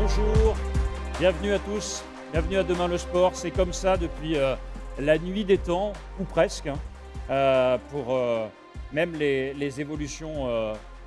bonjour, bienvenue à tous, bienvenue à Demain le Sport. C'est comme ça depuis la nuit des temps, ou presque, pour même les évolutions,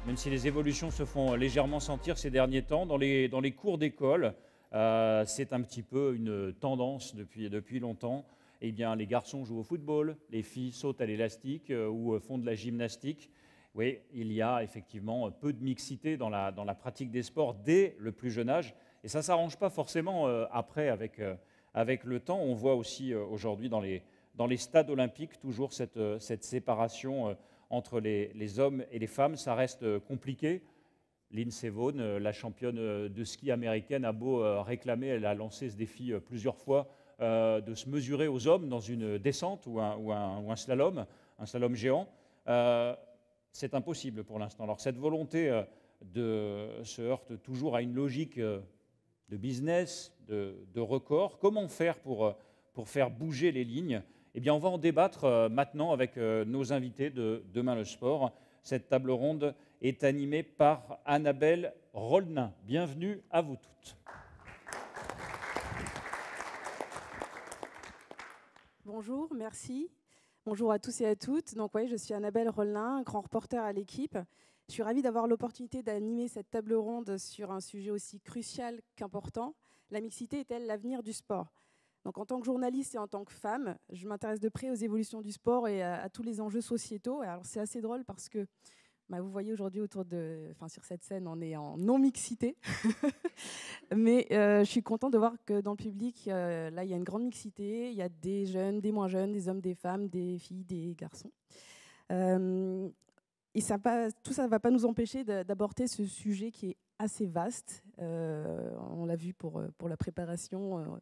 même si les évolutions se font légèrement sentir ces derniers temps, dans les cours d'école, c'est un petit peu une tendance depuis longtemps. Eh bien, les garçons jouent au football, les filles sautent à l'élastique ou font de la gymnastique. Oui, il y a effectivement peu de mixité dans la pratique des sports dès le plus jeune âge. Et ça ne s'arrange pas forcément après avec le temps. On voit aussi aujourd'hui dans les stades olympiques toujours cette séparation entre les hommes et les femmes. Ça reste compliqué. Lindsey Vonn, la championne de ski américaine, a beau réclamer, elle a lancé ce défi plusieurs fois, de se mesurer aux hommes dans une descente ou un slalom géant. C'est impossible pour l'instant. Alors cette volonté se heurte toujours à une logique de business, de record. Comment faire pour faire bouger les lignes? Eh bien, on va en débattre maintenant avec nos invités de Demain le Sport. Cette table ronde est animée par Annabelle Rollnin. Bienvenue à vous toutes. Bonjour, merci. Bonjour à tous et à toutes. Donc oui, je suis Annabelle Rollnin, grand reporter à l'équipe. Je suis ravie d'avoir l'opportunité d'animer cette table ronde sur un sujet aussi crucial qu'important. La mixité est-elle l'avenir du sport? Donc en tant que journaliste et en tant que femme, je m'intéresse de près aux évolutions du sport et à tous les enjeux sociétaux. Alors c'est assez drôle parce que vous voyez aujourd'hui sur cette scène, on est en non-mixité. Mais je suis contente de voir que dans le public, là, il y a une grande mixité. Il y a des jeunes, des moins jeunes, des hommes, des femmes, des filles, des garçons. Et tout ça ne va pas nous empêcher d'aborder ce sujet qui est assez vaste. On l'a vu pour la préparation.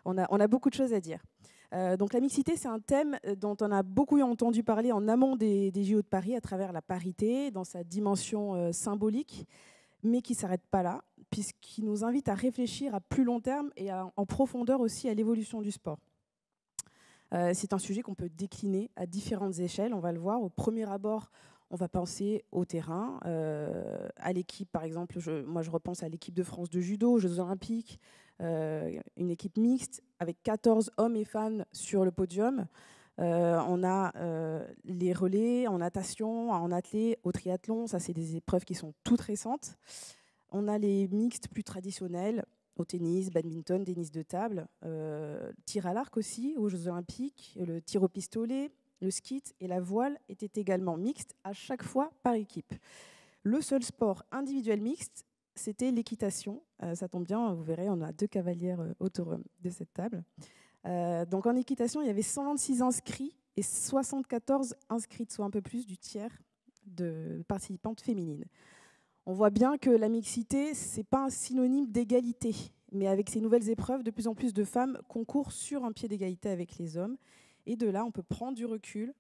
On a beaucoup de choses à dire. Donc la mixité, c'est un thème dont on a beaucoup entendu parler en amont des JO de Paris à travers la parité, dans sa dimension symbolique, mais qui ne s'arrête pas là, puisqu'il nous invite à réfléchir à plus long terme et en profondeur aussi à l'évolution du sport. C'est un sujet qu'on peut décliner à différentes échelles, on va le voir. Au premier abord, on va penser au terrain, à l'équipe, par exemple. Moi, je repense à l'équipe de France de judo, aux Jeux Olympiques, une équipe mixte avec 14 hommes et femmes sur le podium. On a les relais en natation, en athlé, au triathlon. Ça, c'est des épreuves qui sont toutes récentes. On a les mixtes plus traditionnels, au tennis, badminton, tennis de table, tir à l'arc aussi, aux Jeux Olympiques, le tir au pistolet, le ski et la voile étaient également mixtes, à chaque fois par équipe. Le seul sport individuel mixte, c'était l'équitation. Ça tombe bien, vous verrez, on a 2 cavalières autour de cette table. Donc en équitation, il y avait 126 inscrits et 74 inscrites, soit un peu plus du tiers de participantes féminines. On voit bien que la mixité, ce n'est pas un synonyme d'égalité, mais avec ces nouvelles épreuves, de plus en plus de femmes concourent sur un pied d'égalité avec les hommes. Et de là, on peut prendre du recul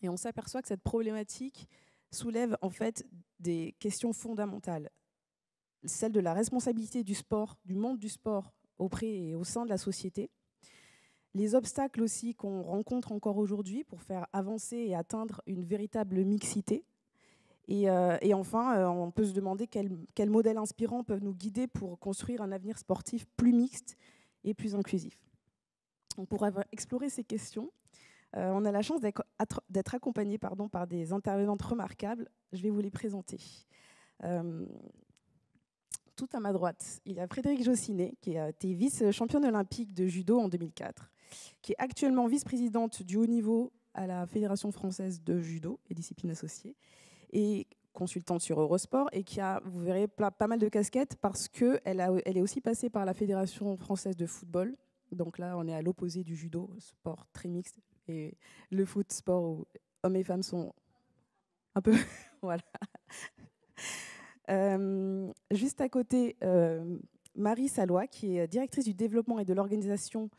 et on s'aperçoit que cette problématique soulève en fait des questions fondamentales. Celle de la responsabilité du sport, du monde du sport auprès et au sein de la société. Les obstacles aussi qu'on rencontre encore aujourd'hui pour faire avancer et atteindre une véritable mixité. Et enfin, on peut se demander quels modèles inspirants peuvent nous guider pour construire un avenir sportif plus mixte et plus inclusif. Donc pour explorer ces questions, on a la chance d'être accompagné par des intervenantes remarquables. Je vais vous les présenter. Tout à ma droite, il y a Frédérique Jossinet, qui a été vice-championne olympique de judo en 2004, qui est actuellement vice-présidente du haut niveau à la Fédération française de judo et disciplines associées, et consultante sur Eurosport, et qui a, vous verrez, pas mal de casquettes parce qu'elle est aussi passée par la Fédération française de football. Donc là, on est à l'opposé du judo, sport très mixte, et le foot, sport où hommes et femmes sont un peu... voilà. Juste à côté, Marie Salois, qui est directrice du développement et de l'organisation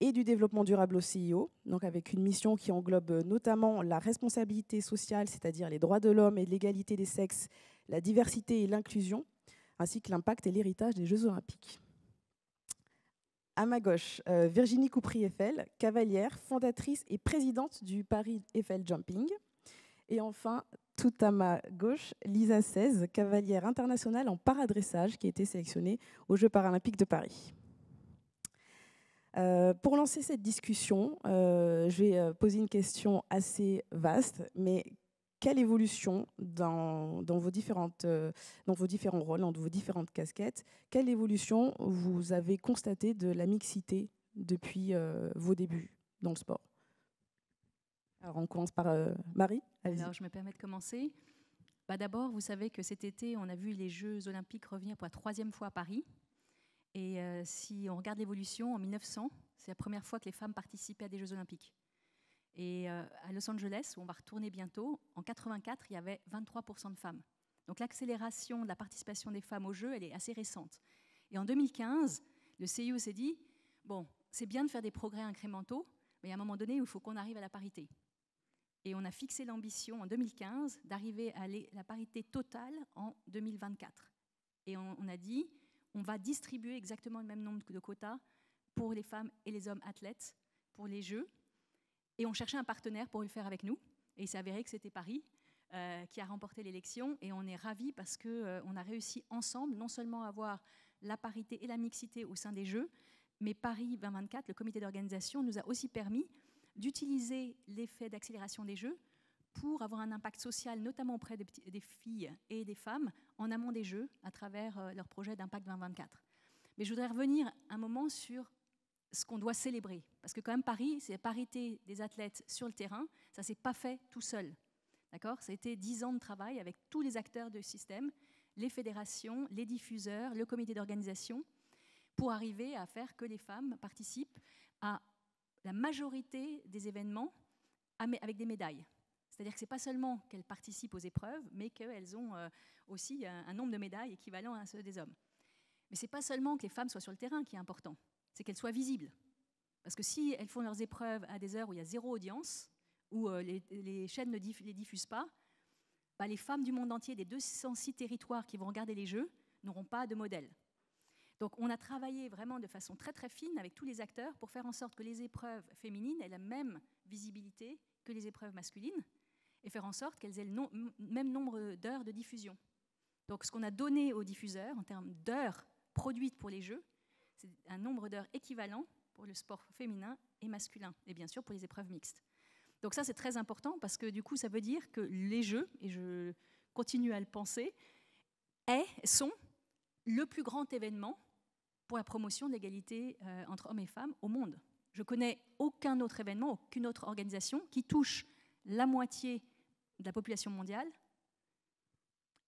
et du développement durable au CIO, donc avec une mission qui englobe notamment la responsabilité sociale, c'est-à-dire les droits de l'homme et l'égalité des sexes, la diversité et l'inclusion, ainsi que l'impact et l'héritage des Jeux Olympiques. À ma gauche, Virginie Coupry-Eiffel, cavalière, fondatrice et présidente du Paris Eiffel Jumping. Et enfin, tout à ma gauche, Lisa Seize, cavalière internationale en paradressage qui a été sélectionnée aux Jeux paralympiques de Paris. Pour lancer cette discussion, je vais poser une question assez vaste, mais quelle évolution dans vos différents rôles, dans vos différentes casquettes, quelle évolution vous avez constatée de la mixité depuis vos débuts dans le sport? Alors on commence par Marie. Alors je me permets de commencer. D'abord, vous savez que cet été, on a vu les Jeux Olympiques revenir pour la 3e fois à Paris. Et si on regarde l'évolution, en 1900, c'est la première fois que les femmes participaient à des Jeux Olympiques. Et à Los Angeles, où on va retourner bientôt, en 84, il y avait 23% de femmes. Donc l'accélération de la participation des femmes aux Jeux, elle est assez récente. Et en 2015, le CIO s'est dit, bon, c'est bien de faire des progrès incrémentaux, mais à un moment donné, il faut qu'on arrive à la parité. Et on a fixé l'ambition en 2015 d'arriver à la parité totale en 2024. Et on a dit, on va distribuer exactement le même nombre de quotas pour les femmes et les hommes athlètes pour les Jeux. Et on cherchait un partenaire pour le faire avec nous. Et il s'est avéré que c'était Paris qui a remporté l'élection. Et on est ravis parce qu'on a réussi ensemble non seulement à avoir la parité et la mixité au sein des Jeux, mais Paris 2024, le comité d'organisation, nous a aussi permis d'utiliser l'effet d'accélération des Jeux pour avoir un impact social, notamment auprès des filles et des femmes, en amont des Jeux, à travers leur projet d'Impact 2024. Mais je voudrais revenir un moment sur ce qu'on doit célébrer. Parce que quand même, Paris, c'est la parité des athlètes sur le terrain. Ça ne s'est pas fait tout seul. D'accord ? Ça a été 10 ans de travail avec tous les acteurs du système, les fédérations, les diffuseurs, le comité d'organisation, pour arriver à faire que les femmes participent à la majorité des événements avec des médailles. C'est-à-dire que ce n'est pas seulement qu'elles participent aux épreuves, mais qu'elles ont aussi un nombre de médailles équivalent à ceux des hommes. Mais ce n'est pas seulement que les femmes soient sur le terrain qui est important, c'est qu'elles soient visibles. Parce que si elles font leurs épreuves à des heures où il y a 0 audience, où les chaînes ne les diffusent pas, les femmes du monde entier, des 206 territoires qui vont regarder les Jeux, n'auront pas de modèle. Donc on a travaillé vraiment de façon très très fine avec tous les acteurs pour faire en sorte que les épreuves féminines aient la même visibilité que les épreuves masculines et faire en sorte qu'elles aient le même nombre d'heures de diffusion. Donc ce qu'on a donné aux diffuseurs en termes d'heures produites pour les Jeux, c'est un nombre d'heures équivalent pour le sport féminin et masculin, et bien sûr pour les épreuves mixtes. Donc ça c'est très important parce que du coup ça veut dire que les Jeux, et je continue à le penser, sont le plus grand événement pour la promotion de l'égalité entre hommes et femmes au monde. Je ne connais aucun autre événement, aucune autre organisation qui touche la moitié de la population mondiale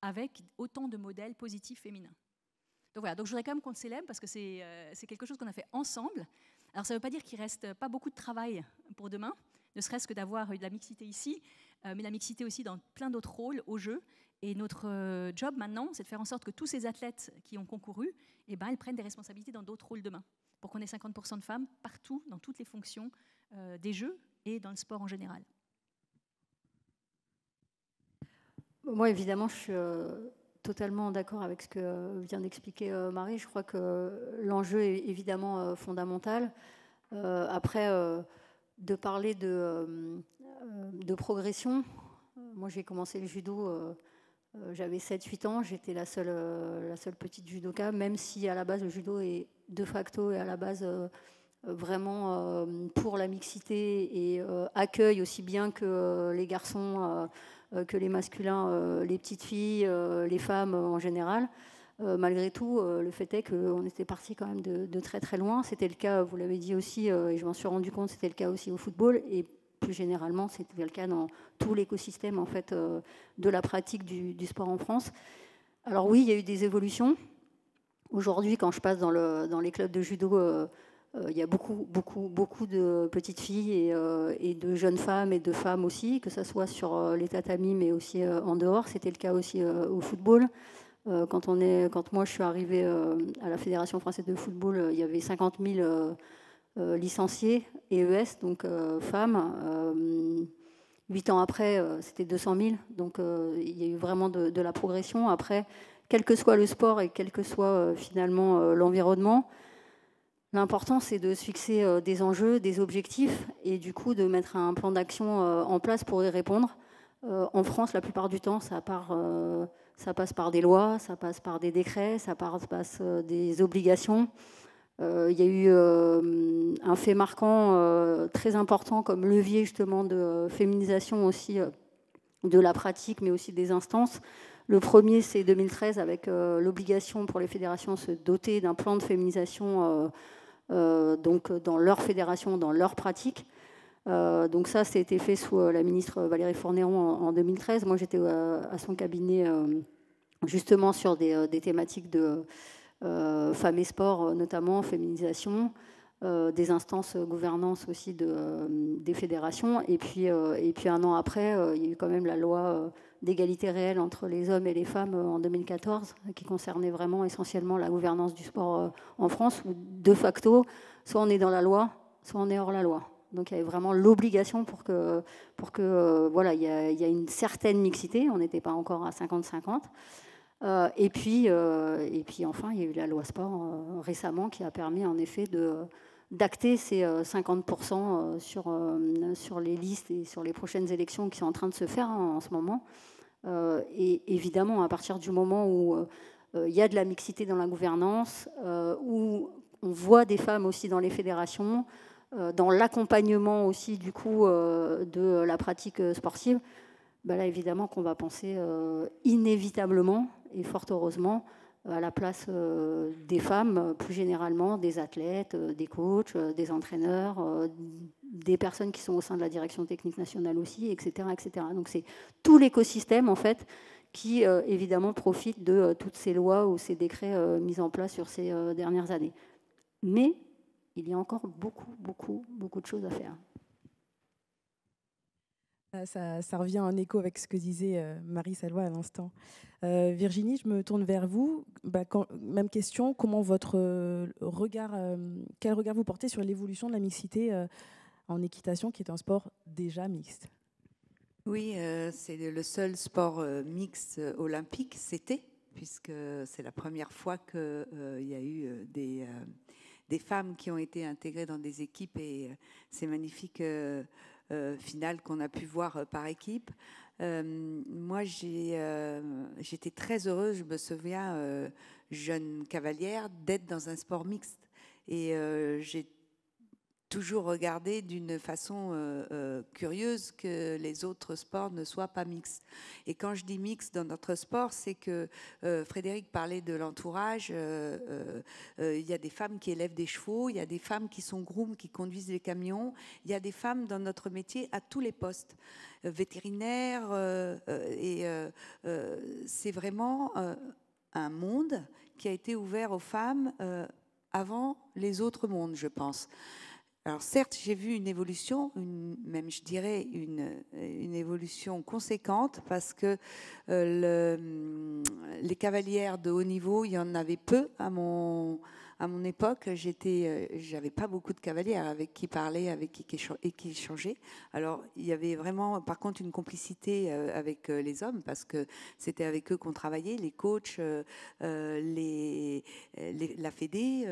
avec autant de modèles positifs féminins. Donc voilà, donc je voudrais quand même qu'on le célèbre parce que c'est quelque chose qu'on a fait ensemble. Alors ça ne veut pas dire qu'il ne reste pas beaucoup de travail pour demain, ne serait-ce que d'avoir de la mixité ici, mais la mixité aussi dans plein d'autres rôles au jeu. Et notre job maintenant, c'est de faire en sorte que tous ces athlètes qui ont concouru, elles prennent des responsabilités dans d'autres rôles demain, pour qu'on ait 50% de femmes partout, dans toutes les fonctions des Jeux et dans le sport en général. Moi, évidemment, je suis totalement d'accord avec ce que vient d'expliquer Marie. Je crois que l'enjeu est évidemment fondamental. Après, de parler de progression, moi j'ai commencé le judo, j'avais 7-8 ans, j'étais la seule petite judoka, même si à la base le judo est de facto et à la base vraiment pour la mixité et accueille aussi bien que les garçons, que les masculins, les petites filles, les femmes en général. Malgré tout, le fait est qu'on était parti quand même de très très loin. C'était le cas, vous l'avez dit aussi, et je m'en suis rendu compte, c'était le cas aussi au football. Et plus généralement, c'était le cas dans tout l'écosystème en fait, de la pratique du sport en France. Alors oui, il y a eu des évolutions. Aujourd'hui, quand je passe dans les clubs de judo, il y a beaucoup de petites filles et de jeunes femmes et de femmes aussi, que ce soit sur les tatamis, mais aussi en dehors. C'était le cas aussi au football. Quand moi je suis arrivée à la Fédération française de football, il y avait 50 000 licenciés EES, donc femmes. 8 ans après, c'était 200 000. Donc il y a eu vraiment de la progression. Après, quel que soit le sport et quel que soit finalement l'environnement, l'important c'est de se fixer des enjeux, des objectifs et du coup de mettre un plan d'action en place pour y répondre. En France, la plupart du temps, ça passe par des lois, ça passe par des décrets, ça passe des obligations. Il y a eu un fait marquant très important comme levier justement de féminisation aussi de la pratique, mais aussi des instances. Le premier, c'est 2013, avec l'obligation pour les fédérations de se doter d'un plan de féminisation donc dans leur fédération, dans leur pratique. Donc ça a été fait sous la ministre Valérie Fournéron en 2013. Moi, j'étais à son cabinet justement sur des thématiques de femmes et sport, notamment féminisation, des instances gouvernance aussi des fédérations. Et puis 1 an après, il y a eu quand même la loi d'égalité réelle entre les hommes et les femmes en 2014, qui concernait vraiment essentiellement la gouvernance du sport en France, où de facto, soit on est dans la loi, soit on est hors la loi. Donc il y avait vraiment l'obligation pour que voilà, il y a une certaine mixité. On n'était pas encore à 50-50. Et puis enfin, il y a eu la loi sport récemment qui a permis en effet d'acter ces 50% sur les listes et sur les prochaines élections qui sont en train de se faire en ce moment. Et évidemment, à partir du moment où il y a de la mixité dans la gouvernance, où on voit des femmes aussi dans les fédérations, dans l'accompagnement aussi du coup de la pratique sportive, ben là évidemment qu'on va penser inévitablement et fort heureusement à la place des femmes, plus généralement des athlètes, des coachs, des entraîneurs, des personnes qui sont au sein de la direction technique nationale aussi, etc. etc. Donc c'est tout l'écosystème en fait qui évidemment profite de toutes ces lois ou ces décrets mis en place sur ces dernières années. Mais il y a encore beaucoup de choses à faire. Ça revient en écho avec ce que disait Marie Sallois à l'instant. Virginie, je me tourne vers vous. Même question, comment votre regard, quel regard vous portez sur l'évolution de la mixité en équitation, qui est un sport déjà mixte? Oui, c'est le seul sport mixte olympique, c'était, puisque c'est la première fois qu'il y a eu des femmes qui ont été intégrées dans des équipes et c'est magnifique finale qu'on a pu voir par équipe. Moi, j'étais très heureuse, je me souviens, jeune cavalière, d'être dans un sport mixte. Et j'ai toujours regardé d'une façon curieuse que les autres sports ne soient pas mixtes. Et quand je dis mixte dans notre sport, c'est que Frédéric parlait de l'entourage. Il y a des femmes qui élèvent des chevaux, il y a des femmes qui sont grooms, qui conduisent les camions. Il y a des femmes dans notre métier à tous les postes, vétérinaires. C'est vraiment un monde qui a été ouvert aux femmes avant les autres mondes, je pense. Alors certes, j'ai vu une évolution, même je dirais une évolution conséquente, parce que les cavalières de haut niveau, il y en avait peu à mon époque. J'avais pas beaucoup de cavalières avec qui parler, avec qui échanger. Alors il y avait vraiment, par contre, une complicité avec les hommes, parce que c'était avec eux qu'on travaillait, les coachs, la Fédé,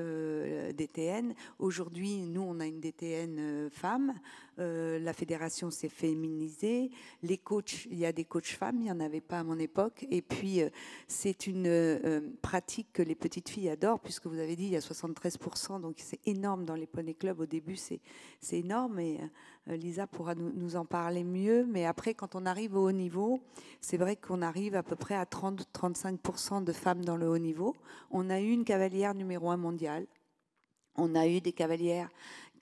DTN. Aujourd'hui, nous, on a une DTN femme. La fédération s'est féminisée. Les coachs, il y a des coachs femmes, il n'y en avait pas à mon époque. Et puis, c'est une pratique que les petites filles adorent, puisque vous avez dit, il y a 73%, donc c'est énorme dans les poney clubs. Au début, c'est énorme. Et Lisa pourra nous en parler mieux. Mais après, quand on arrive au haut niveau, c'est vrai qu'on arrive à peu près à 30-35% de femmes dans le haut niveau. On a eu une cavalière numéro 1 mondiale. On a eu des cavalières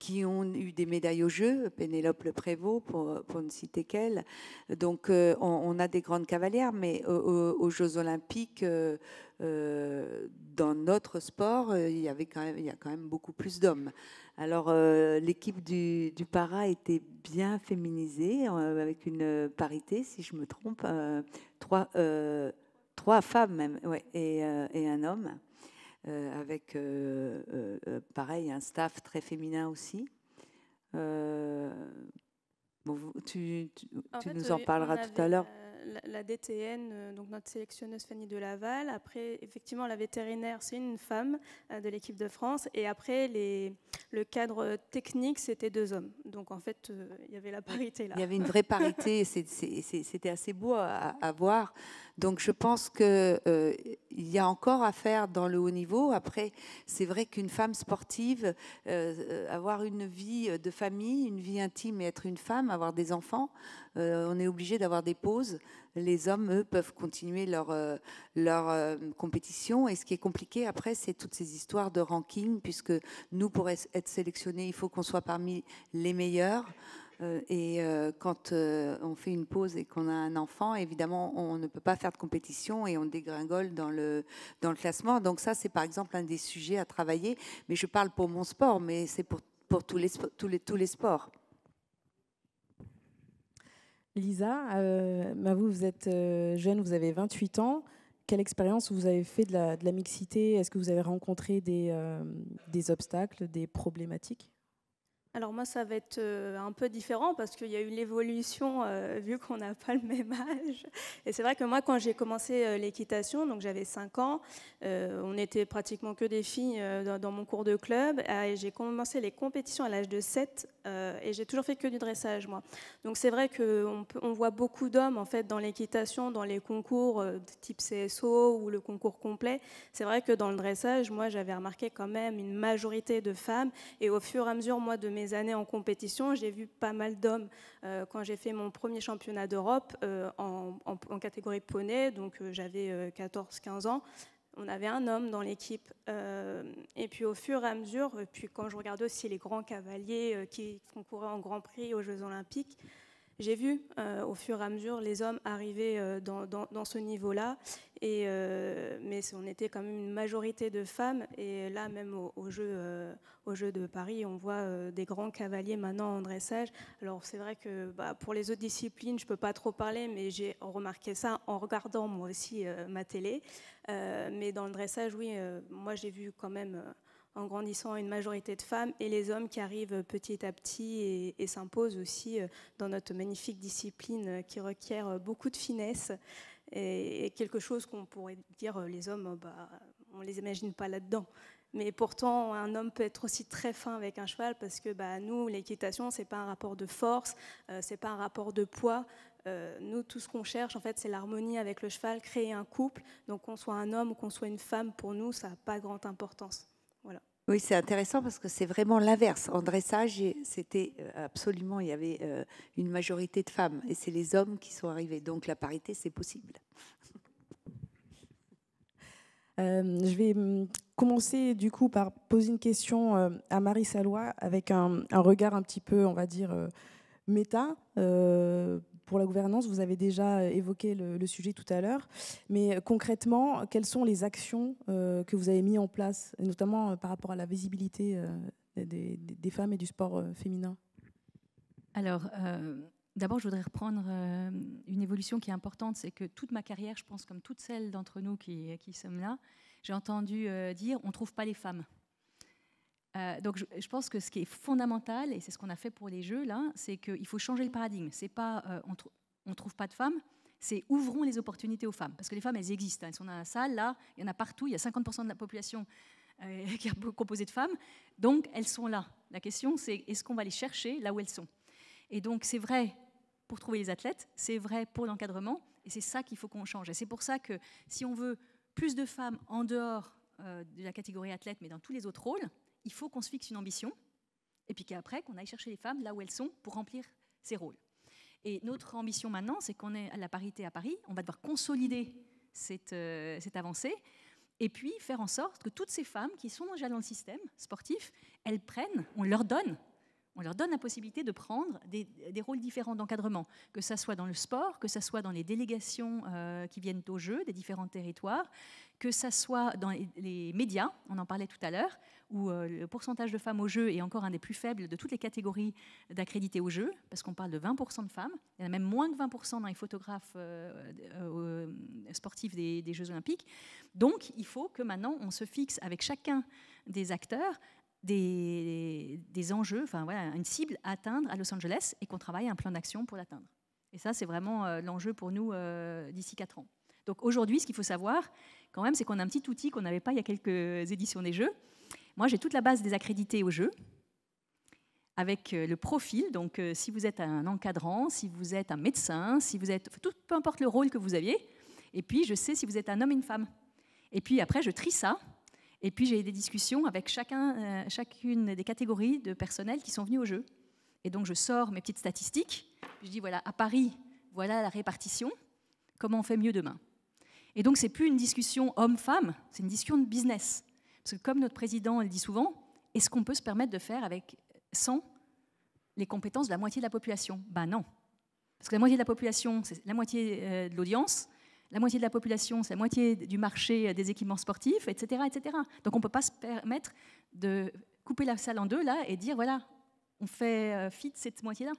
qui ont eu des médailles aux Jeux, Pénélope Le Prévost, pour ne citer qu'elle. Donc, on a des grandes cavalières, mais aux Jeux Olympiques, dans notre sport, il y a quand même beaucoup plus d'hommes. Alors, l'équipe du para était bien féminisée, avec une parité, si je me trompe, 3 femmes même, ouais, et un homme. Avec, pareil, un staff très féminin aussi. Bon, tu nous en parleras tout à l'heure. la DTN, donc notre sélectionneuse Fanny Delaval. Après, effectivement, la vétérinaire, c'est une femme de l'équipe de France. Et après, le cadre technique, c'était 2 hommes. Donc, en fait, il y avait la parité là. Il y avait une vraie parité, c'était assez beau à voir. Donc, je pense qu'il y a encore à faire dans le haut niveau. Après, c'est vrai qu'une femme sportive, avoir une vie de famille, une vie intime et être une femme, avoir des enfants, on est obligé d'avoir des pauses. Les hommes, eux, peuvent continuer leur compétition. Et ce qui est compliqué après, c'est toutes ces histoires de ranking, puisque nous, pour être sélectionnés, il faut qu'on soit parmi les meilleurs. Quand on fait une pause et qu'on a un enfant, évidemment, on ne peut pas faire de compétition et on dégringole dans le classement. Donc ça, c'est par exemple un des sujets à travailler. Mais je parle pour mon sport, mais c'est pour tous les sports. Lisa, vous êtes jeune, vous avez 28 ans. Quelle expérience vous avez fait de la mixité? Est-ce que vous avez rencontré des obstacles, des problématiques? Alors moi, ça va être un peu différent parce qu'il y a eu l'évolution vu qu'on n'a pas le même âge. Et c'est vrai que moi, quand j'ai commencé l'équitation, donc j'avais 5 ans, on n'était pratiquement que des filles dans mon cours de club. Et j'ai commencé les compétitions à l'âge de 7 et j'ai toujours fait que du dressage, moi. Donc c'est vrai qu'on voit beaucoup d'hommes en fait dans l'équitation, dans les concours de type CSO ou le concours complet. C'est vrai que dans le dressage, moi, j'avais remarqué quand même une majorité de femmes. Et au fur et à mesure, moi, de mes années en compétition, j'ai vu pas mal d'hommes. Quand j'ai fait mon premier championnat d'Europe en catégorie poney, donc j'avais 14-15 ans, on avait un homme dans l'équipe. Et puis au fur et à mesure, et puis quand je regardais aussi les grands cavaliers qui concouraient en Grand Prix aux Jeux Olympiques, j'ai vu au fur et à mesure les hommes arriver dans ce niveau-là, mais on était quand même une majorité de femmes. Et là, même au jeu de Paris, on voit des grands cavaliers maintenant en dressage. Alors c'est vrai que pour les autres disciplines, je ne peux pas trop parler, mais j'ai remarqué ça en regardant moi aussi ma télé. Mais dans le dressage, oui, moi j'ai vu quand même... en grandissant une majorité de femmes et les hommes qui arrivent petit à petit et s'imposent aussi dans notre magnifique discipline qui requiert beaucoup de finesse et quelque chose qu'on pourrait dire les hommes, on ne les imagine pas là-dedans. Mais pourtant, un homme peut être aussi très fin avec un cheval parce que nous, l'équitation, ce n'est pas un rapport de force, ce n'est pas un rapport de poids. Nous, tout ce qu'on cherche, en fait, c'est l'harmonie avec le cheval, créer un couple. Donc, qu'on soit un homme ou qu'on soit une femme, pour nous, ça n'a pas grande importance. Voilà. Oui, c'est intéressant parce que c'est vraiment l'inverse. En dressage, c'était absolument, il y avait une majorité de femmes et c'est les hommes qui sont arrivés. Donc la parité, c'est possible. Je vais commencer du coup par poser une question à Marie Salois avec un regard un petit peu, on va dire, méta. Pour la gouvernance, vous avez déjà évoqué le sujet tout à l'heure, mais concrètement, quelles sont les actions que vous avez mises en place, notamment par rapport à la visibilité des femmes et du sport féminin? Alors, d'abord, je voudrais reprendre une évolution qui est importante, c'est que toute ma carrière, je pense comme toutes celles d'entre nous qui sommes là, j'ai entendu dire « on ne trouve pas les femmes ». Donc je pense que ce qui est fondamental, et c'est ce qu'on a fait pour les Jeux, là, c'est qu'il faut changer le paradigme. C'est pas on ne trouve pas de femmes, c'est ouvrons les opportunités aux femmes. Parce que les femmes, elles existent. Elles sont dans la salle, là, il y en a partout, il y a 50% de la population qui est composée de femmes. Donc elles sont là. La question, c'est est-ce qu'on va les chercher là où elles sont? Et donc c'est vrai pour trouver les athlètes, c'est vrai pour l'encadrement, et c'est ça qu'il faut qu'on change. Et c'est pour ça que si on veut plus de femmes en dehors de la catégorie athlète, mais dans tous les autres rôles, il faut qu'on se fixe une ambition, et puis qu'après, qu'on aille chercher les femmes là où elles sont pour remplir ces rôles. Et notre ambition maintenant, c'est qu'on est à la parité à Paris. On va devoir consolider cette avancée, et puis faire en sorte que toutes ces femmes qui sont déjà dans le système sportif, elles prennent, on leur donne la possibilité de prendre des rôles différents d'encadrement, que ça soit dans le sport, que ça soit dans les délégations qui viennent aux Jeux des différents territoires, que ça soit dans les médias, on en parlait tout à l'heure, où le pourcentage de femmes aux Jeux est encore un des plus faibles de toutes les catégories d'accrédités aux Jeux, parce qu'on parle de 20% de femmes, il y en a même moins que 20% dans les photographes sportifs des Jeux Olympiques. Donc il faut que maintenant on se fixe avec chacun des acteurs des enjeux, enfin voilà, une cible à atteindre à Los Angeles et qu'on travaille un plan d'action pour l'atteindre. Et ça, c'est vraiment l'enjeu pour nous d'ici 4 ans. Donc aujourd'hui, ce qu'il faut savoir, quand même, c'est qu'on a un petit outil qu'on n'avait pas il y a quelques éditions des Jeux. Moi, j'ai toute la base des accrédités aux Jeux, avec le profil. Donc, si vous êtes un encadrant, si vous êtes un médecin, si vous êtes... peu importe le rôle que vous aviez. Et puis, je sais si vous êtes un homme et une femme. Et puis après, je trie ça. Et puis, j'ai des discussions avec chacune des catégories de personnel qui sont venus au jeu. Et donc, je sors mes petites statistiques. Je dis, voilà, à Paris, voilà la répartition. Comment on fait mieux demain? Et donc, ce n'est plus une discussion homme-femme, c'est une discussion de business. Parce que comme notre président le dit souvent, est-ce qu'on peut se permettre de faire sans les compétences de la moitié de la population? Ben non. Parce que la moitié de la population, c'est la moitié de l'audience. La moitié de la population, c'est la moitié du marché des équipements sportifs, etc. etc. Donc on ne peut pas se permettre de couper la salle en deux là, et dire, voilà, on fait fit cette moitié-là.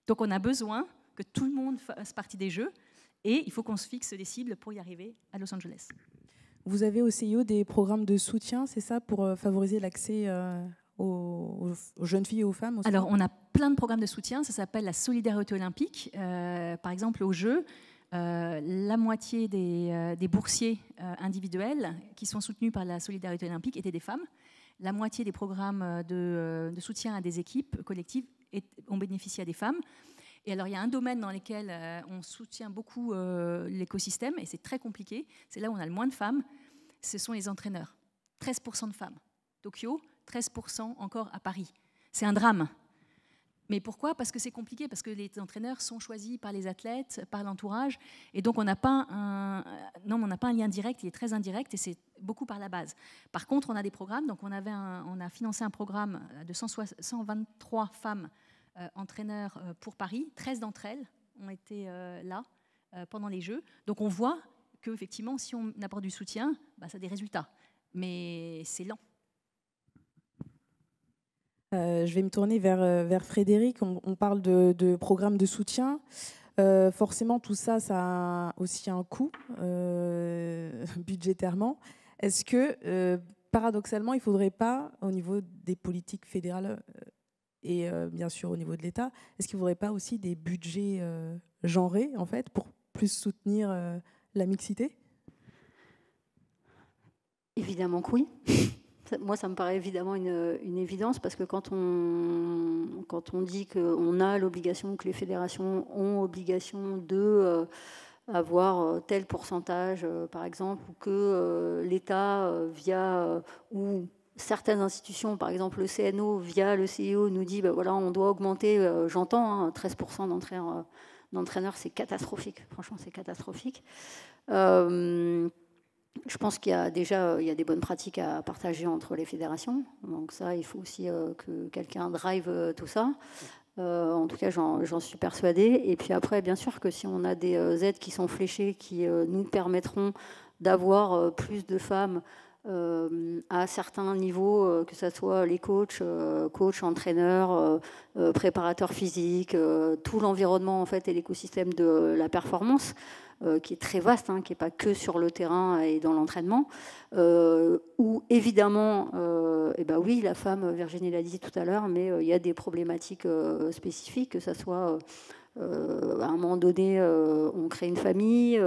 Donc on a besoin que tout le monde fasse partie des Jeux, et il faut qu'on se fixe des cibles pour y arriver à Los Angeles. Vous avez au CIO des programmes de soutien, c'est ça, pour favoriser l'accès aux jeunes filles et aux femmes aussi? Alors on a plein de programmes de soutien, ça s'appelle la solidarité olympique. Par exemple, aux Jeux, la moitié des boursiers individuels qui sont soutenus par la solidarité olympique étaient des femmes. La moitié des programmes de soutien à des équipes collectives ont bénéficié à des femmes. Et alors, il y a un domaine dans lequel on soutient beaucoup l'écosystème, et c'est très compliqué, c'est là où on a le moins de femmes, ce sont les entraîneurs. 13% de femmes. Tokyo, 13% encore à Paris. C'est un drame. Mais pourquoi? Parce que c'est compliqué, parce que les entraîneurs sont choisis par les athlètes, par l'entourage, et donc on n'a pas on n'a pas un lien direct, il est très indirect, et c'est beaucoup par la base. Par contre, on a des programmes, donc on a financé un programme de 123 femmes entraîneurs pour Paris. 13 d'entre elles ont été là pendant les Jeux. Donc on voit qu'effectivement, si on apporte du soutien, ça a des résultats. Mais c'est lent. Je vais me tourner vers Frédéric. On parle de programmes de soutien. Forcément, tout ça, ça a aussi un coût budgétairement. Est-ce que, paradoxalement, il ne faudrait pas, au niveau des politiques fédérales et bien sûr au niveau de l'État, est-ce qu'il ne faudrait pas aussi des budgets genrés, en fait, pour plus soutenir la mixité? Évidemment que oui. Moi, ça me paraît évidemment une évidence, parce que quand on dit qu'on a l'obligation, que les fédérations ont obligation de avoir tel pourcentage, par exemple, ou que l'État, ou certaines institutions, par exemple le CNO, via le CIO, nous dit, voilà, on doit augmenter, j'entends, 13% d'entraîneurs, c'est catastrophique. Franchement, c'est catastrophique. Je pense qu'il y a déjà des bonnes pratiques à partager entre les fédérations. Donc ça, il faut aussi que quelqu'un drive tout ça. En tout cas, j'en suis persuadée. Et puis après, bien sûr que si on a des aides qui sont fléchées, qui nous permettront d'avoir plus de femmes à certains niveaux, que ce soit les coachs, entraîneurs, préparateurs physiques, tout l'environnement en fait, et l'écosystème de la performance, qui est très vaste, qui n'est pas que sur le terrain et dans l'entraînement, où évidemment, oui, la femme, Virginie l'a dit tout à l'heure, mais il y a des problématiques spécifiques, que ce soit à un moment donné, on crée une famille,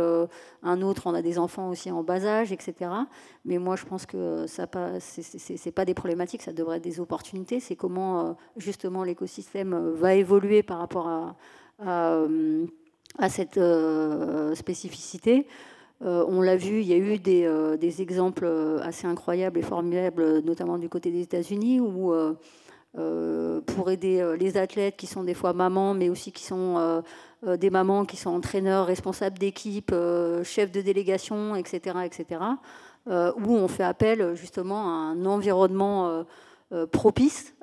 un autre, on a des enfants aussi en bas âge, etc. Mais moi, je pense que ce n'est pas des problématiques, ça devrait être des opportunités. C'est comment, justement, l'écosystème va évoluer par rapport à cette spécificité. On l'a vu, il y a eu des exemples assez incroyables et formidables, notamment du côté des États-Unis, où pour aider les athlètes qui sont des fois mamans, mais aussi qui sont des mamans qui sont entraîneurs, responsables d'équipe, chefs de délégation, etc., où on fait appel justement à un environnement propice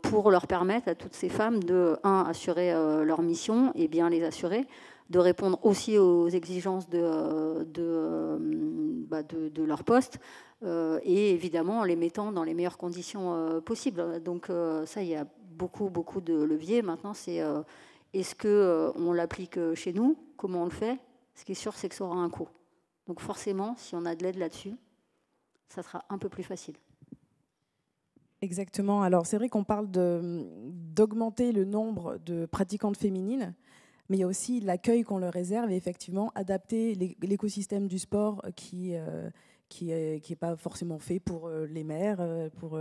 pour leur permettre à toutes ces femmes de, assurer leur mission et bien les assurer, de répondre aussi aux exigences de leur poste, et évidemment en les mettant dans les meilleures conditions possibles. Donc ça, il y a beaucoup de leviers. Maintenant, c'est est-ce qu'on l'applique chez nous? Comment on le fait? Ce qui est sûr, c'est que ça aura un coût. Donc forcément, si on a de l'aide là-dessus, ça sera un peu plus facile. Exactement. Alors c'est vrai qu'on parle d'augmenter le nombre de pratiquantes féminines. mais il y a aussi l'accueil qu'on leur réserve et effectivement adapter l'écosystème du sport qui est pas forcément fait pour les mères, pour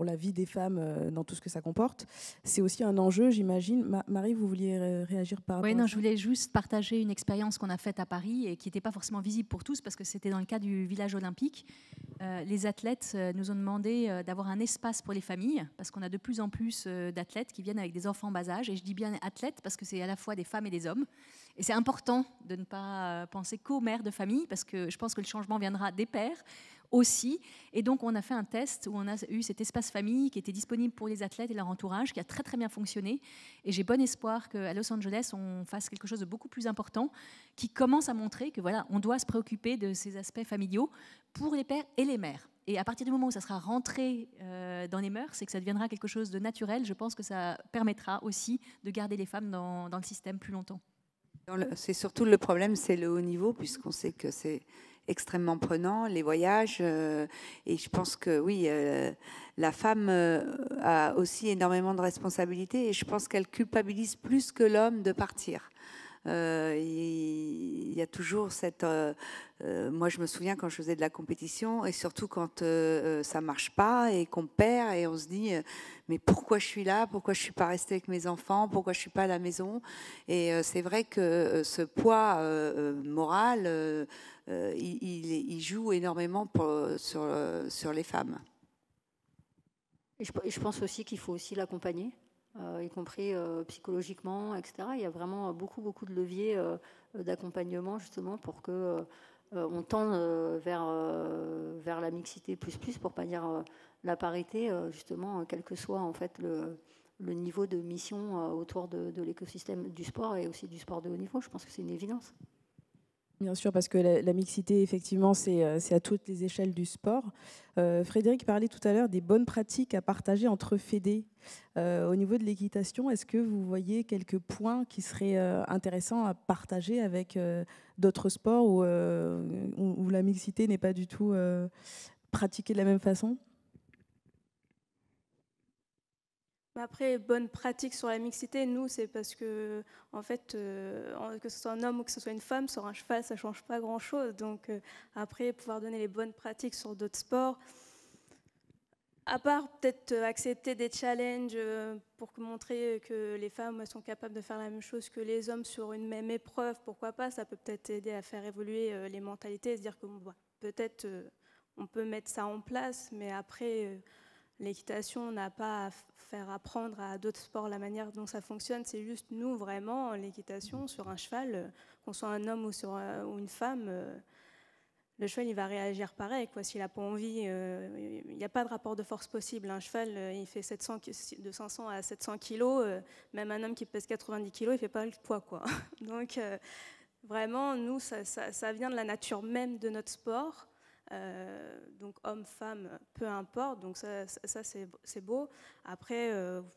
la vie des femmes dans tout ce que ça comporte. C'est aussi un enjeu, j'imagine. Marie, vous vouliez réagir par rapport à ça ? Je voulais juste partager une expérience qu'on a faite à Paris et qui n'était pas forcément visible pour tous parce que c'était dans le cas du village olympique. Les athlètes nous ont demandé d'avoir un espace pour les familles parce qu'on a de plus en plus d'athlètes qui viennent avec des enfants en bas âge. Et je dis bien athlètes parce que c'est à la fois des femmes et des hommes. Et c'est important de ne pas penser qu'aux mères de famille parce que je pense que le changement viendra des pères aussi. Et donc, on a fait un test où on a eu cet espace famille qui était disponible pour les athlètes et leur entourage, qui a très, très bien fonctionné. Et j'ai bon espoir qu'à Los Angeles, on fasse quelque chose de beaucoup plus important, qui commence à montrer que voilà, on doit se préoccuper de ces aspects familiaux pour les pères et les mères. Et à partir du moment où ça sera rentré dans les mœurs et que ça deviendra quelque chose de naturel, je pense que ça permettra aussi de garder les femmes dans le système plus longtemps. C'est surtout le problème, c'est le haut niveau, puisqu'on sait que c'est extrêmement prenant, les voyages. Et je pense que oui, la femme a aussi énormément de responsabilités et je pense qu'elle culpabilise plus que l'homme de partir. Il y a toujours cette... moi, je me souviens quand je faisais de la compétition, et surtout quand ça marche pas et qu'on perd, et on se dit mais pourquoi je suis là, pourquoi je suis pas restée avec mes enfants, pourquoi je suis pas à la maison. Et c'est vrai que ce poids moral, il joue énormément sur les femmes. Et je pense aussi qu'il faut aussi l'accompagner. Y compris psychologiquement, etc. Il y a vraiment beaucoup de leviers d'accompagnement justement pour que on tende vers la mixité plus, pour pas dire la parité, justement, quel que soit en fait le niveau de mission autour de l'écosystème du sport et aussi du sport de haut niveau. Je pense que c'est une évidence. Bien sûr, parce que la mixité, effectivement, c'est à toutes les échelles du sport. Frédéric parlait tout à l'heure des bonnes pratiques à partager entre fédés. Au niveau de l'équitation, est-ce que vous voyez quelques points qui seraient intéressants à partager avec d'autres sports où la mixité n'est pas du tout pratiquée de la même façon ? Après, bonne pratique sur la mixité, nous, c'est parce que, en fait, que ce soit un homme ou que ce soit une femme, sur un cheval, ça ne change pas grand-chose. Donc, après, pouvoir donner les bonnes pratiques sur d'autres sports, à part peut-être accepter des challenges pour montrer que les femmes sont capables de faire la même chose que les hommes sur une même épreuve, pourquoi pas, ça peut peut-être aider à faire évoluer les mentalités, se dire que peut-être on peut mettre ça en place, mais après... l'équitation n'a pas à faire apprendre à d'autres sports la manière dont ça fonctionne. C'est juste nous, vraiment, l'équitation sur un cheval, qu'on soit un homme ou une femme, le cheval, il va réagir pareil. S'il n'a pas envie, il n'y a pas de rapport de force possible. Un cheval, il fait de 500 à 700 kilos. Même un homme qui pèse 90 kilos, il ne fait pas le poids. Donc, vraiment, nous, ça vient de la nature même de notre sport. Donc homme, femme, peu importe, donc ça c'est beau. Après,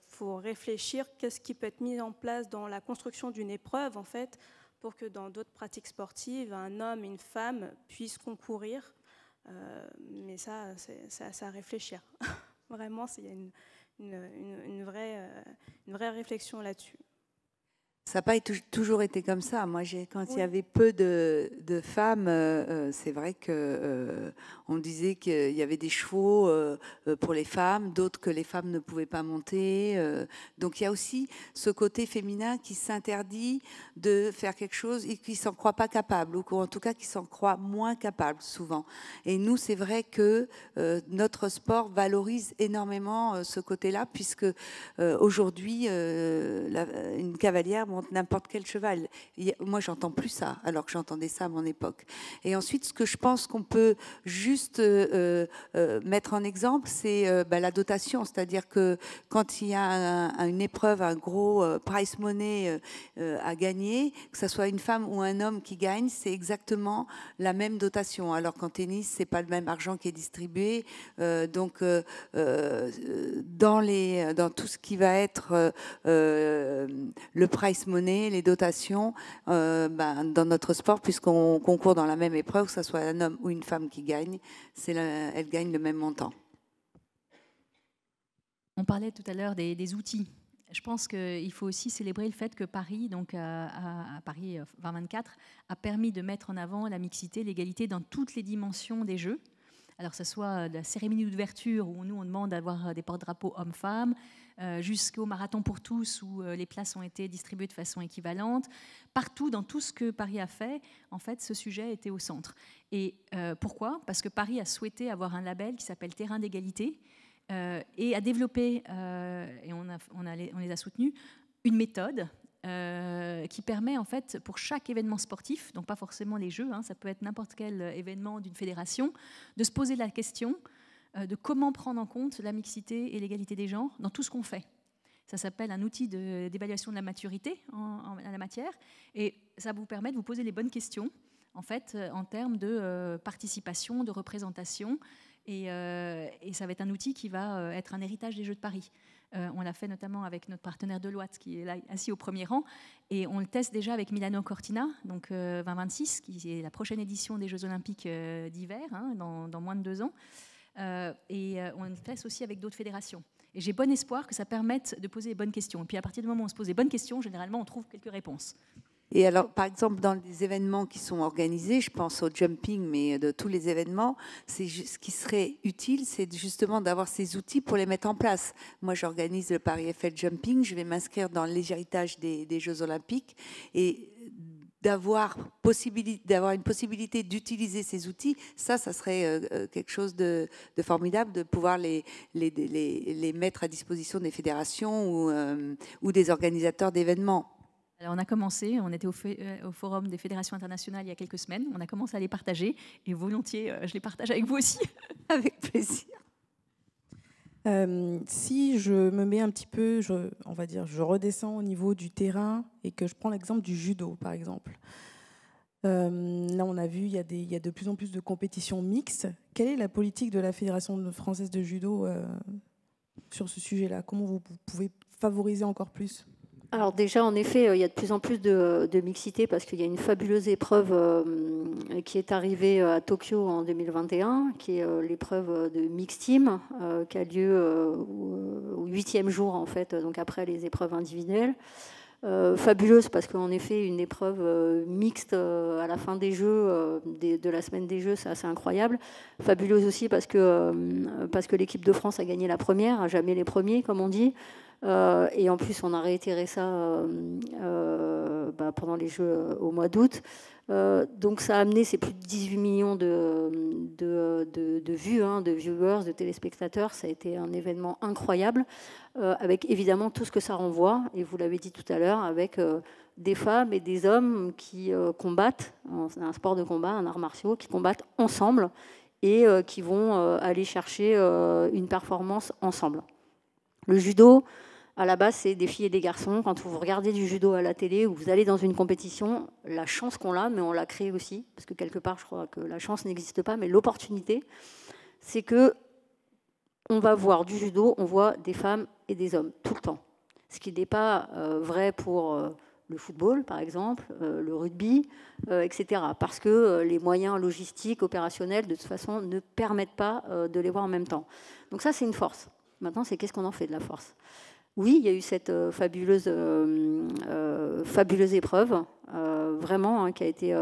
faut réfléchir qu'est-ce qui peut être mis en place dans la construction d'une épreuve en fait, pour que dans d'autres pratiques sportives, un homme et une femme puissent concourir. Mais ça, c'est à réfléchir. Vraiment, il y a une vraie réflexion là-dessus. Ça n'a pas toujours été comme ça. Moi, quand il y avait peu de femmes, c'est vrai qu'on disait qu'il y avait des chevaux pour les femmes, d'autres que les femmes ne pouvaient pas monter. Donc il y a aussi ce côté féminin qui s'interdit de faire quelque chose et qui ne s'en croit pas capable, ou en tout cas qui s'en croit moins capable souvent. Et nous, c'est vrai que notre sport valorise énormément ce côté-là, puisque aujourd'hui, une cavalière monte n'importe quel cheval. Moi, j'entends plus ça, alors que j'entendais ça à mon époque. Et ensuite, ce que je pense qu'on peut juste mettre en exemple, c'est la dotation. C'est-à-dire que quand il y a une épreuve, un gros prize money à gagner, que ce soit une femme ou un homme qui gagne, c'est exactement la même dotation. Alors qu'en tennis, c'est pas le même argent qui est distribué. Donc, dans tout ce qui va être le prize money, les dotations, dans notre sport, puisqu'on concourt dans la même épreuve, que ce soit un homme ou une femme qui gagne, elle gagne le même montant. On parlait tout à l'heure des outils. Je pense qu'il faut aussi célébrer le fait que Paris, donc à Paris 2024, a permis de mettre en avant la mixité, l'égalité dans toutes les dimensions des Jeux. Alors que ce soit de la cérémonie d'ouverture où nous on demande d'avoir des porte-drapeaux hommes-femmes, jusqu'au marathon pour tous où les places ont été distribuées de façon équivalente. Partout, dans tout ce que Paris a fait, en fait, ce sujet était au centre. Et pourquoi ? Parce que Paris a souhaité avoir un label qui s'appelle Terrain d'égalité et a développé, et on les a soutenus, une méthode qui permet en fait pour chaque événement sportif, donc pas forcément les Jeux, ça peut être n'importe quel événement d'une fédération, de se poser la question de comment prendre en compte la mixité et l'égalité des genres dans tout ce qu'on fait. Ça s'appelle un outil d'évaluation de la maturité en la matière, et ça vous permet de vous poser les bonnes questions en fait en termes de participation, de représentation, et ça va être un outil qui va être un héritage des Jeux de Paris. On l'a fait notamment avec notre partenaire Deloitte qui est là assis au premier rang, et on le teste déjà avec Milano Cortina, donc 2026, qui est la prochaine édition des Jeux Olympiques d'hiver, dans moins de 2 ans, et on le teste aussi avec d'autres fédérations. Et j'ai bon espoir que ça permette de poser les bonnes questions. Et puis à partir du moment où on se pose les bonnes questions, généralement on trouve quelques réponses. Et alors, par exemple, dans les événements qui sont organisés, je pense au jumping, mais de tous les événements, ce qui serait utile, c'est justement d'avoir ces outils pour les mettre en place. Moi, j'organise le Paris Eiffel Jumping, je vais m'inscrire dans l'héritage des Jeux Olympiques, et d'avoir une possibilité d'utiliser ces outils, ça serait quelque chose de formidable, de pouvoir les mettre à disposition des fédérations ou des organisateurs d'événements. Alors on a commencé, on était au Forum des fédérations internationales il y a quelques semaines, on a commencé à les partager, et volontiers, je les partage avec vous aussi. Avec plaisir. Si je me mets un petit peu, on va dire, je redescends au niveau du terrain et que je prends l'exemple du judo, par exemple. Là, on a vu, il y a de plus en plus de compétitions mixtes. Quelle est la politique de la Fédération française de judo sur ce sujet-là ? Comment vous pouvez favoriser encore plus ? Alors déjà, en effet, il y a de plus en plus de mixité parce qu'il y a une fabuleuse épreuve qui est arrivée à Tokyo en 2021, qui est l'épreuve de Mixed Team, qui a lieu au 8e jour, en fait, donc après les épreuves individuelles. Fabuleuse parce qu'en effet, une épreuve mixte à la fin des Jeux, de la semaine des Jeux, c'est assez incroyable. Fabuleuse aussi parce que l'équipe de France a gagné la première, jamais les premiers, comme on dit. Et en plus, on a réitéré ça pendant les Jeux au mois d'août. Donc ça a amené ces plus de 18 millions de vues, de viewers, de téléspectateurs. Ça a été un événement incroyable, avec évidemment tout ce que ça renvoie, et vous l'avez dit tout à l'heure, avec des femmes et des hommes qui combattent, c'est un sport de combat, un art martiaux, qui combattent ensemble et qui vont aller chercher une performance ensemble. Le judo, à la base, c'est des filles et des garçons. Quand vous regardez du judo à la télé ou vous allez dans une compétition, la chance qu'on a, mais on l'a créée aussi, parce que quelque part, je crois que la chance n'existe pas, mais l'opportunité, c'est que on va voir du judo, on voit des femmes et des hommes tout le temps. Ce qui n'est pas vrai pour le football, par exemple, le rugby, etc. Parce que les moyens logistiques, opérationnels, de toute façon, ne permettent pas de les voir en même temps. Donc ça, c'est une force. Maintenant, c'est qu'est-ce qu'on en fait de la force ? Oui, il y a eu cette fabuleuse épreuve, vraiment, qui a été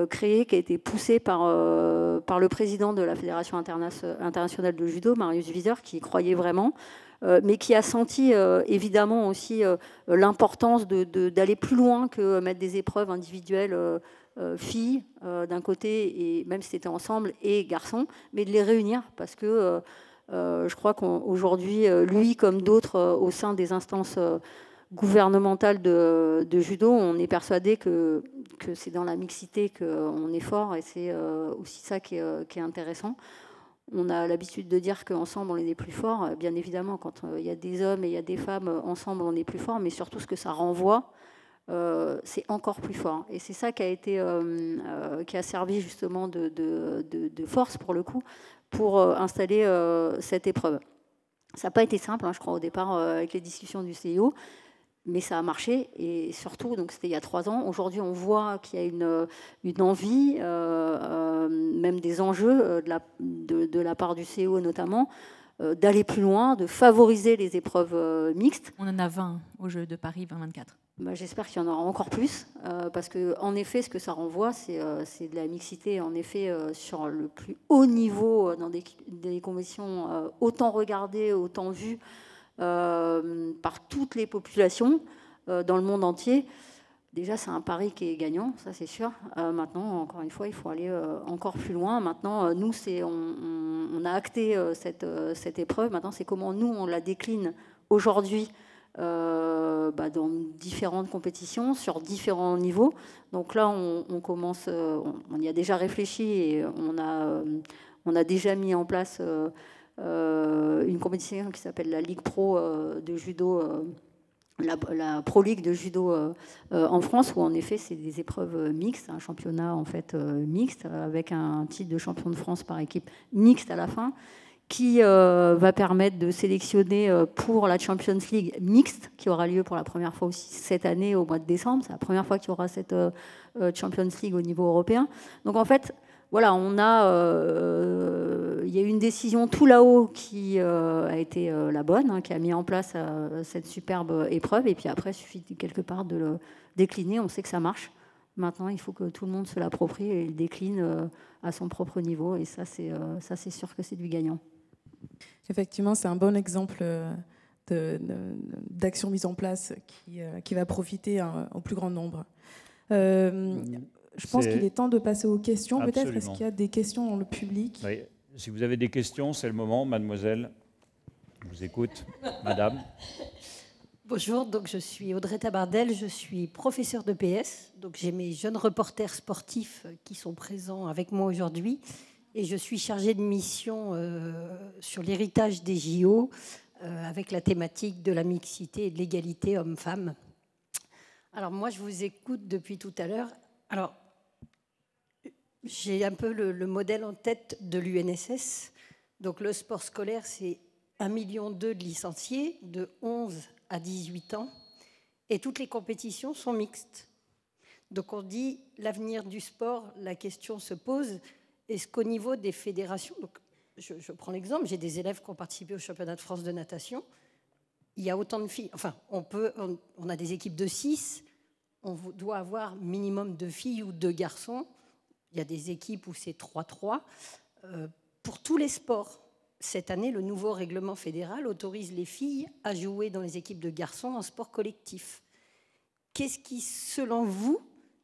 créée, qui a été poussée par le président de la Fédération internationale de judo, Marius Wieser, qui y croyait vraiment, mais qui a senti évidemment aussi l'importance d'aller plus loin que mettre des épreuves individuelles filles d'un côté, et même si c'était ensemble, et garçons, mais de les réunir, parce que je crois qu'aujourd'hui, lui comme d'autres au sein des instances gouvernementales de judo, on est persuadé que c'est dans la mixité qu'on est fort, et c'est aussi ça qui est intéressant. On a l'habitude de dire qu'ensemble on est les plus forts. Bien évidemment, quand il y a des hommes et il y a des femmes, ensemble on est plus forts, mais surtout ce que ça renvoie, c'est encore plus fort. Et c'est ça qui a servi justement de force pour le coup, pour installer cette épreuve. Ça n'a pas été simple, je crois, au départ, avec les discussions du CIO, mais ça a marché, et surtout, donc c'était il y a 3 ans. Aujourd'hui, on voit qu'il y a une envie, même des enjeux de la part du CIO notamment, d'aller plus loin, de favoriser les épreuves mixtes. On en a 20 aux Jeux de Paris 2024. J'espère qu'il y en aura encore plus, parce qu'en effet, ce que ça renvoie, c'est de la mixité, en effet, sur le plus haut niveau, dans des compétitions autant regardées, autant vues par toutes les populations dans le monde entier. Déjà, c'est un pari qui est gagnant, ça c'est sûr. Maintenant, encore une fois, il faut aller encore plus loin. Maintenant, nous, on a acté cette épreuve. Maintenant, c'est comment nous, on la décline aujourd'hui dans différentes compétitions, sur différents niveaux. Donc là, on commence, on y a déjà réfléchi et on a déjà mis en place une compétition qui s'appelle la Ligue Pro de judo, la Pro League de judo en France, où en effet, c'est des épreuves mixtes, un championnat en fait mixte, avec un titre de champion de France par équipe mixte à la fin, qui va permettre de sélectionner pour la Champions League mixte, qui aura lieu pour la première fois aussi cette année au mois de décembre. C'est la première fois qu'il y aura cette Champions League au niveau européen. Donc en fait, voilà, il y a eu une décision tout là-haut qui a été la bonne, qui a mis en place cette superbe épreuve. Et puis après, il suffit quelque part de le décliner. On sait que ça marche. Maintenant, il faut que tout le monde se l'approprie et le décline à son propre niveau. Et ça, c'est sûr que c'est du gagnant. Effectivement, c'est un bon exemple d'action mise en place qui va profiter au plus grand nombre. Je pense qu'il est temps de passer aux questions. Absolument. Peut-être, est-ce qu'il y a des questions dans le public? Oui. Si vous avez des questions, c'est le moment. Mademoiselle, je vous écoute. Madame. Bonjour, donc je suis Audrey Tabardel, je suis professeure de PS. Donc j'ai mes jeunes reporters sportifs qui sont présents avec moi aujourd'hui. Et je suis chargée de mission sur l'héritage des JO avec la thématique de la mixité et de l'égalité homme-femme. Alors moi, je vous écoute depuis tout à l'heure. Alors, j'ai un peu le modèle en tête de l'UNSS. Donc le sport scolaire, c'est 1,2 million de licenciés de 11 à 18 ans. Et toutes les compétitions sont mixtes. Donc on dit l'avenir du sport, la question se pose. Est-ce qu'au niveau des fédérations, donc je prends l'exemple, j'ai des élèves qui ont participé au championnat de France de natation, il y a autant de filles, enfin on a des équipes de 6, on doit avoir minimum 2 filles ou 2 garçons, il y a des équipes où c'est 3-3. Pour tous les sports, cette année, le nouveau règlement fédéral autorise les filles à jouer dans les équipes de garçons en sport collectif. Qu'est-ce qui, selon vous,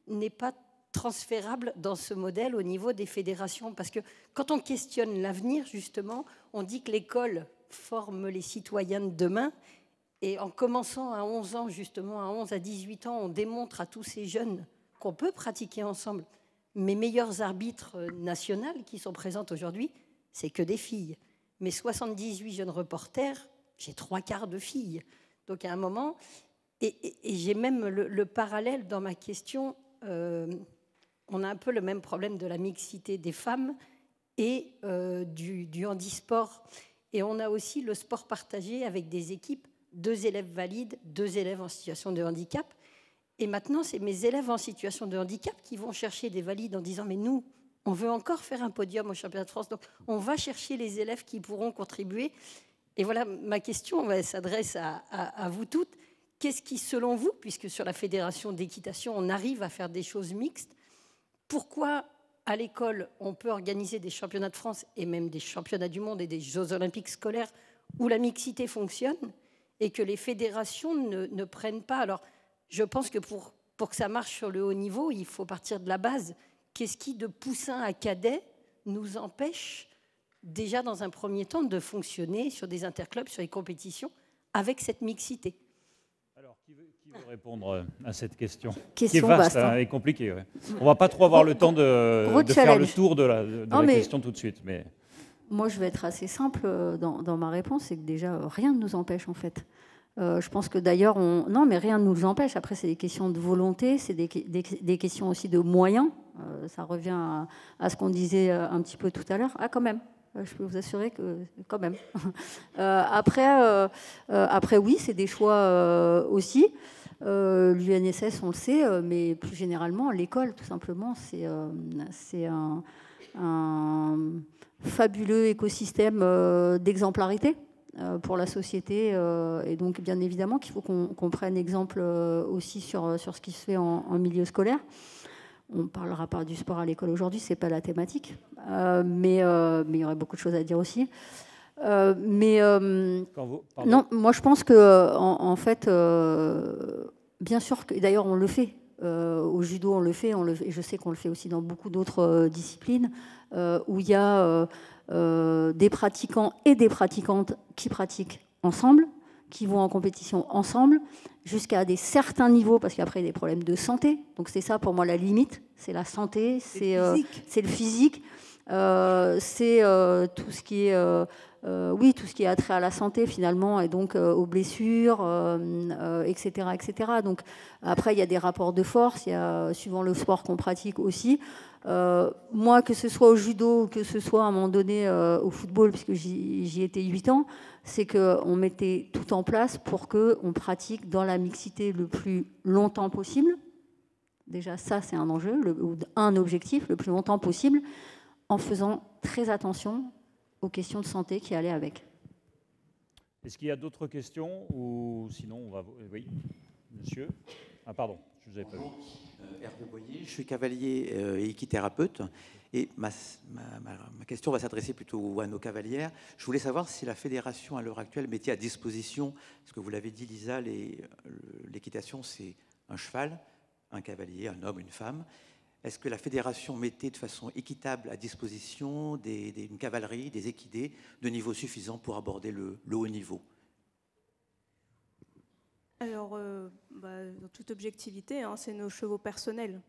n'est pas transférable dans ce modèle au niveau des fédérations? Parce que quand on questionne l'avenir, justement, on dit que l'école forme les citoyens de demain. Et en commençant à 11 ans, justement, à 11 à 18 ans, on démontre à tous ces jeunes qu'on peut pratiquer ensemble. Mes meilleurs arbitres nationaux qui sont présentes aujourd'hui, c'est que des filles. Mes 78 jeunes reporters, j'ai 3/4 de filles. Donc à un moment, et j'ai même le parallèle dans ma question, on a un peu le même problème de la mixité des femmes et du handisport. Et on a aussi le sport partagé avec des équipes, 2 élèves valides, 2 élèves en situation de handicap. Et maintenant, c'est mes élèves en situation de handicap qui vont chercher des valides en disant « mais nous, on veut encore faire un podium au championnat de France, donc on va chercher les élèves qui pourront contribuer ». Et voilà, ma question s'adresse à vous toutes. Qu'est-ce qui, selon vous, puisque sur la fédération d'équitation, on arrive à faire des choses mixtes, pourquoi à l'école, on peut organiser des championnats de France et même des championnats du monde et des Jeux olympiques scolaires où la mixité fonctionne et que les fédérations ne prennent pas? Alors, je pense que pour que ça marche sur le haut niveau, il faut partir de la base. Qu'est-ce qui, de poussin à cadet, nous empêche déjà dans un premier temps de fonctionner sur des interclubs, sur les compétitions, avec cette mixité? Alors, qui veut répondre à cette question? Question qui est vaste vaste, et compliquée. Ouais. On ne va pas trop avoir le temps de faire le tour de la question tout de suite. Mais... Moi, je vais être assez simple dans ma réponse, c'est que déjà, rien ne nous empêche, en fait. Je pense que d'ailleurs, non, mais rien ne nous empêche. Après, c'est des questions de volonté, c'est des questions aussi de moyens. Ça revient à ce qu'on disait un petit peu tout à l'heure. Ah, quand même. Je peux vous assurer que quand même. Après, oui, c'est des choix aussi. L'UNSS, on le sait, mais plus généralement, l'école, tout simplement, c'est un fabuleux écosystème d'exemplarité pour la société. Et donc, bien évidemment, qu'il faut qu'on prenne exemple aussi sur ce qui se fait en milieu scolaire. On ne parlera pas du sport à l'école aujourd'hui, ce n'est pas la thématique. Mais il y aurait beaucoup de choses à dire aussi. Non, moi je pense que en fait, bien sûr que d'ailleurs on le fait. Au judo, on le fait, et je sais qu'on le fait aussi dans beaucoup d'autres disciplines, où il y a des pratiquants et des pratiquantes qui pratiquent ensemble, qui vont en compétition ensemble, jusqu'à des certains niveaux, parce qu'après il y a des problèmes de santé. Donc c'est ça pour moi la limite, c'est la santé, c'est le physique, c'est tout ce qui est... tout ce qui est attrait à la santé finalement et donc aux blessures, etc., etc. Donc après il y a des rapports de force, il y a suivant le sport qu'on pratique aussi. Moi, que ce soit au judo, que ce soit à un moment donné au football, puisque j'y étais 8 ans, c'est qu'on mettait tout en place pour qu'on pratique dans la mixité le plus longtemps possible. Déjà ça c'est un enjeu, un objectif, le plus longtemps possible, en faisant très attention aux questions de santé qui allaient avec. Est-ce qu'il y a d'autres questions ou sinon on va... Oui, monsieur. Ah pardon, je vous avais pas vu. Hervé Boyer, je suis cavalier et équithérapeute et ma question va s'adresser plutôt à nos cavalières. Je voulais savoir si la fédération à l'heure actuelle mettait à disposition, parce que vous l'avez dit Lisa, l'équitation c'est un cheval, un cavalier, un homme, une femme. Est-ce que la fédération mettait de façon équitable à disposition une cavalerie, des équidés de niveau suffisant pour aborder le haut niveau? Alors, dans toute objectivité, c'est nos chevaux personnels.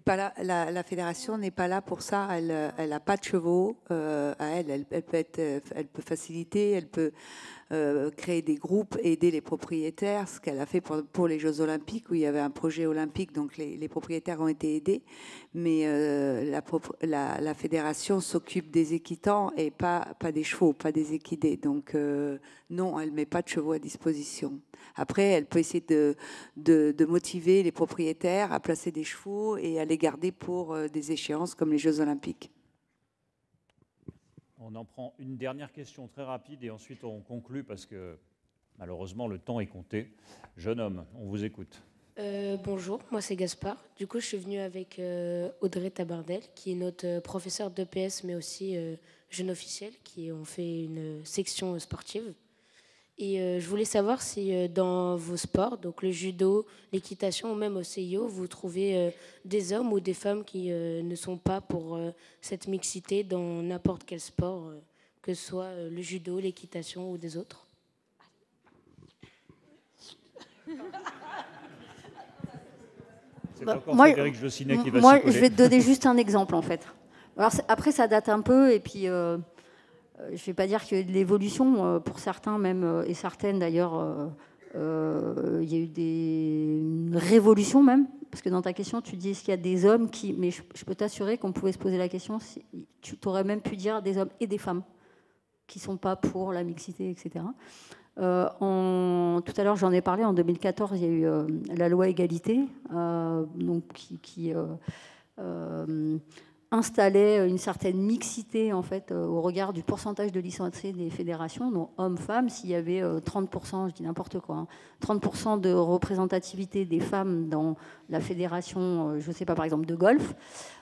La fédération n'est pas là pour ça. Elle n'a pas de chevaux à elle. Elle peut faciliter, elle peut créer des groupes, aider les propriétaires, ce qu'elle a fait pour les Jeux Olympiques, où il y avait un projet olympique, donc les propriétaires ont été aidés. Mais la fédération s'occupe des équitants et pas des chevaux, pas des équidés. Donc non, elle ne met pas de chevaux à disposition. Après, elle peut essayer de motiver les propriétaires à placer des chevaux et à les garder pour des échéances comme les Jeux Olympiques. On en prend une dernière question très rapide et ensuite on conclut parce que malheureusement le temps est compté. Jeune homme, on vous écoute. Bonjour, moi c'est Gaspard. Du coup, je suis venue avec Audrey Tabardel, qui est notre professeure d'EPS, mais aussi jeune officiel, qui ont fait une section sportive. Et je voulais savoir si dans vos sports, donc le judo, l'équitation ou même au CIO, vous trouvez des hommes ou des femmes qui ne sont pas pour cette mixité dans n'importe quel sport, que ce soit le judo, l'équitation ou des autres. C'est encore Frédéric Jossinet qui va s'y coller. Je vais te donner juste un exemple en fait. Alors, après, ça date un peu et puis... je ne vais pas dire qu'il y a eu de l'évolution, pour certains même, et certaines d'ailleurs, il y a eu des révolutions même, parce que dans ta question, tu dis est-ce qu'il y a des hommes qui... Mais je peux t'assurer qu'on pouvait se poser la question, si, tu aurais même pu dire des hommes et des femmes qui ne sont pas pour la mixité, etc. Tout à l'heure, j'en ai parlé, en 2014, il y a eu la loi égalité, donc qui installait une certaine mixité en fait au regard du pourcentage de licenciés des fédérations, donc hommes-femmes. S'il y avait 30%, je dis n'importe quoi, 30% de représentativité des femmes dans la fédération, je ne sais pas, par exemple de golf,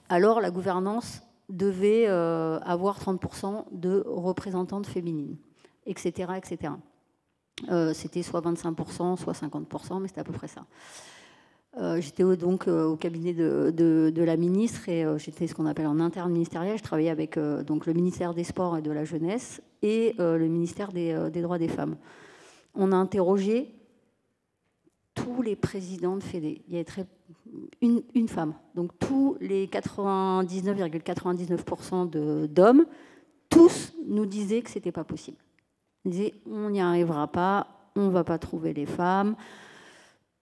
alors la gouvernance devait avoir 30% de représentantes féminines, etc., etc. C'était soit 25%, soit 50%, mais c'était à peu près ça. J'étais donc au cabinet de la ministre et j'étais ce qu'on appelle en interministériel. Je travaillais avec donc le ministère des Sports et de la Jeunesse et le ministère des Droits des Femmes. On a interrogé tous les présidents de fédé. Il y avait une femme. Donc tous les 99,99% d'hommes, tous nous disaient que ce n'était pas possible. Ils disaient on n'y arrivera pas, on ne va pas trouver les femmes.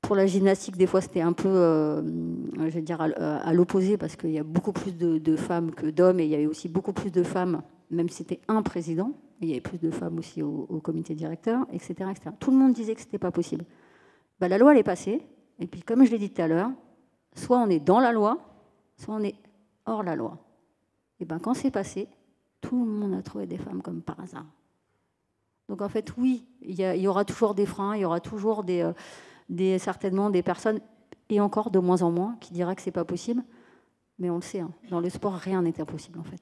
Pour la gymnastique, des fois, c'était un peu, je vais dire, à l'opposé, parce qu'il y a beaucoup plus de femmes que d'hommes, et il y avait aussi beaucoup plus de femmes, même si c'était un président, il y avait plus de femmes aussi au comité directeur, etc., etc. Tout le monde disait que ce n'était pas possible. la loi, elle est passée. Et puis, comme je l'ai dit tout à l'heure, soit on est dans la loi, soit on est hors la loi. Et bien, quand c'est passé, tout le monde a trouvé des femmes comme par hasard. Donc, en fait, oui, il y aura toujours des freins, il y aura toujours certainement des personnes, et encore de moins en moins, qui dira que c'est pas possible. Mais on le sait, hein, dans le sport, rien n'est impossible, en fait.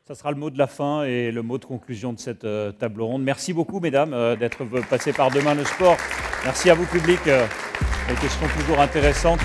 Ça sera le mot de la fin et le mot de conclusion de cette table ronde. Merci beaucoup, mesdames, d'être passées par Demain le sport. Merci à vous, public. Les questions toujours intéressantes.